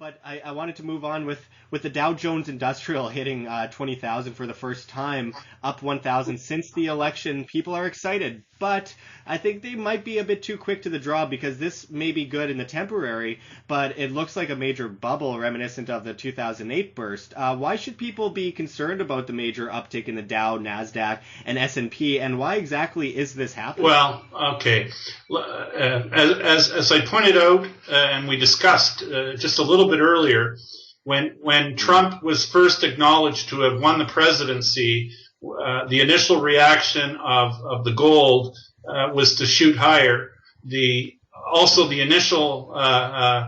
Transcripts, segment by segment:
but I wanted to move on with the Dow Jones Industrial hitting 20,000 for the first time, up 1,000 since the election. People are excited, but I think they might be a bit too quick to the draw because this may be good in the temporary, but it looks like a major bubble reminiscent of the 2008 burst. Why should people be concerned about the major uptick in the Dow, Nasdaq, and S&P, and why exactly is this happening? Well, okay. As I pointed out, and we discussed just a little bit earlier, when Trump was first acknowledged to have won the presidency, the initial reaction of the gold was to shoot higher. Also the initial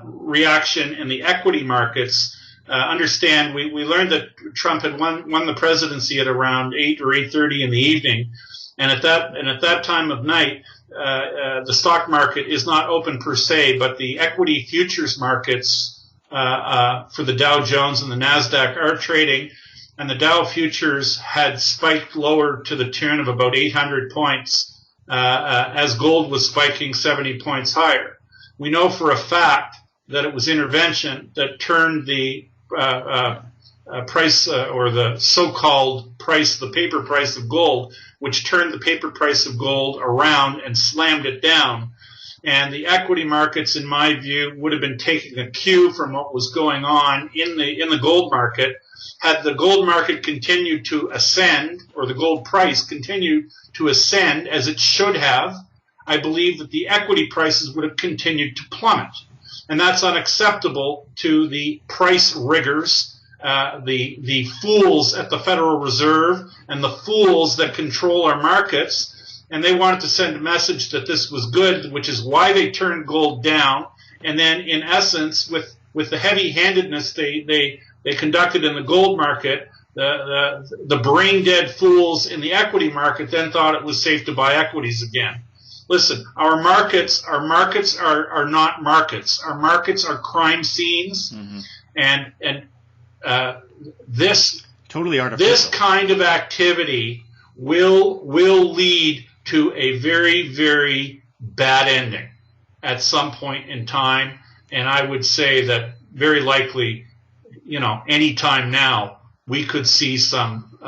reaction in the equity markets. Understand, we learned that Trump had won the presidency at around 8 or 8:30 in the evening, and at that time of night, the stock market is not open per se, but the equity futures markets for the Dow Jones and the Nasdaq are trading, and the Dow futures had spiked lower to the tune of about 800 points as gold was spiking 70 points higher. We know for a fact that it was intervention that turned the price or the so-called price, the paper price of gold, which turned the paper price of gold around and slammed it down. And the equity markets, in my view, would have been taking a cue from what was going on in the gold market. Had the gold market continued to ascend, or the gold price continued to ascend as it should have, I believe that the equity prices would have continued to plummet. And that's unacceptable to the price riggers, the fools at the Federal Reserve and the fools that control our markets. And they wanted to send a message that this was good, which is why they turned gold down. And then, in essence, with the heavy-handedness they conducted in the gold market, the brain-dead fools in the equity market then thought it was safe to buy equities again. Listen, our markets are not markets. Our markets are crime scenes, and this totally artificial. This kind of activity will lead to a very, very bad ending at some point in time, and I would say that very likely, any time now we could see some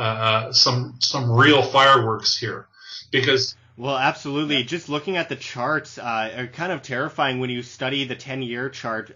real fireworks here, because. Well, absolutely. Just looking at the charts are kind of terrifying when you study the 10-year chart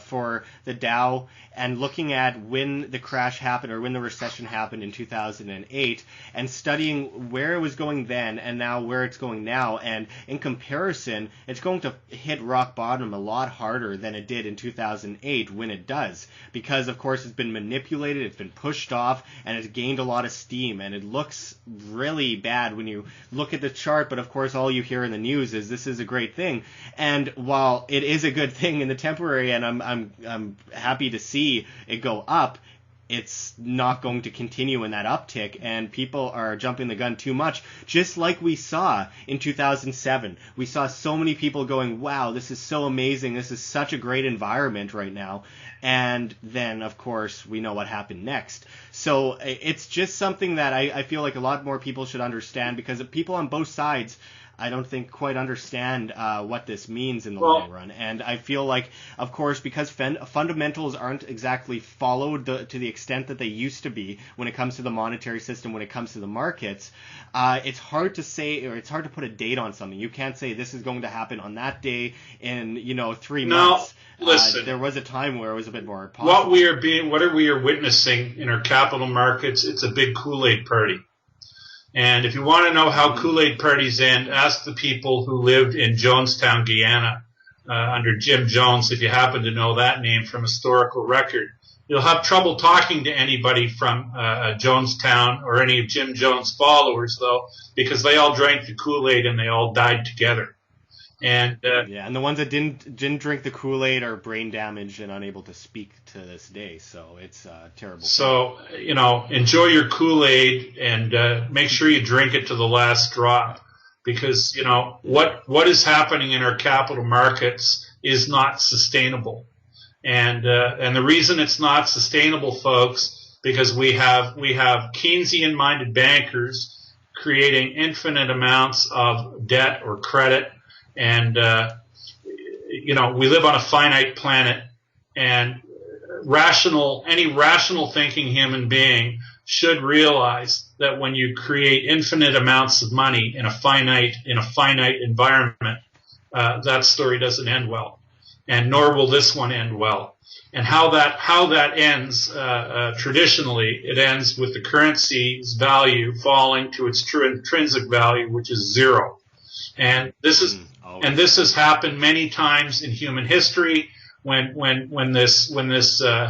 for the Dow and looking at when the crash happened or when the recession happened in 2008 and studying where it was going then and now where it's going now. And in comparison, it's going to hit rock bottom a lot harder than it did in 2008 when it does. Because, of course, it's been manipulated, it's been pushed off, and it's gained a lot of steam. And it looks really bad when you look at the chart. But of course, all you hear in the news is this is a great thing. And while it is a good thing in the temporary, and I'm happy to see it go up, it's not going to continue in that uptick, and people are jumping the gun too much, just like we saw in 2007. We saw so many people going, wow, this is so amazing, this is such a great environment right now, and then, of course, we know what happened next. So it's just something that I feel like a lot more people should understand, because people on both sides, I don't think, quite understand what this means in the long run. And I feel like, of course, because fundamentals aren't exactly followed to the extent that they used to be when it comes to the monetary system, when it comes to the markets, it's hard to say, or it's hard to put a date on something. You can't say this is going to happen on that day in 3 months. Listen, there was a time where it was a bit more possible. What we are witnessing in our capital markets, it's a big Kool-Aid party. And if you want to know how Kool-Aid parties end, ask the people who lived in Jonestown, Guyana, under Jim Jones, if you happen to know that name from historical record. You'll have trouble talking to anybody from Jonestown or any of Jim Jones' followers, though, because they all drank the Kool-Aid and they all died together. And and the ones that didn't drink the Kool-Aid are brain damaged and unable to speak to this day. So it's terrible. So enjoy your Kool-Aid and make sure you drink it to the last drop, because what is happening in our capital markets is not sustainable, and the reason it's not sustainable, folks, because we have Keynesian-minded bankers creating infinite amounts of debt or credit. And, we live on a finite planet, and any rational thinking human being should realize that when you create infinite amounts of money in a finite environment, that story doesn't end well, and nor will this one end well. And how that ends traditionally, it ends with the currency's value falling to its true intrinsic value, which is zero. And this has happened many times in human history when this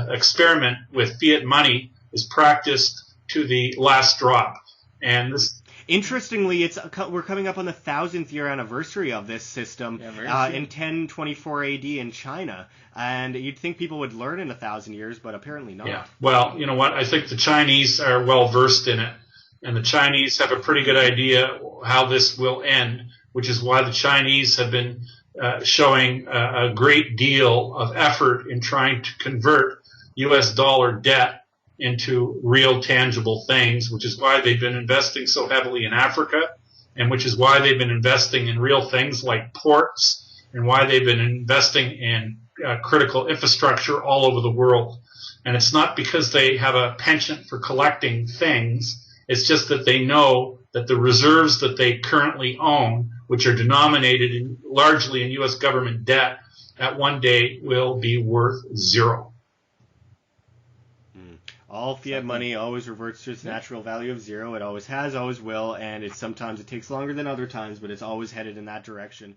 experiment with fiat money is practiced to the last drop. And this. Interestingly, we're coming up on the 1,000th year anniversary of this system in 1024 AD in China, and you'd think people would learn in 1,000 years, but apparently not. Yeah. Well, you know what? I think the Chinese are well versed in it, and the Chinese have a pretty good idea how this will end, which is why the Chinese have been showing a great deal of effort in trying to convert U.S. dollar debt into real tangible things, which is why they've been investing so heavily in Africa, and which is why they've been investing in real things like ports, and why they've been investing in critical infrastructure all over the world. And it's not because they have a penchant for collecting things, it's just that they know that the reserves that they currently own, which are denominated largely in U.S. government debt, at one day will be worth zero. All fiat money always reverts to its natural value of zero. It always has, always will, and sometimes it takes longer than other times, but it's always headed in that direction.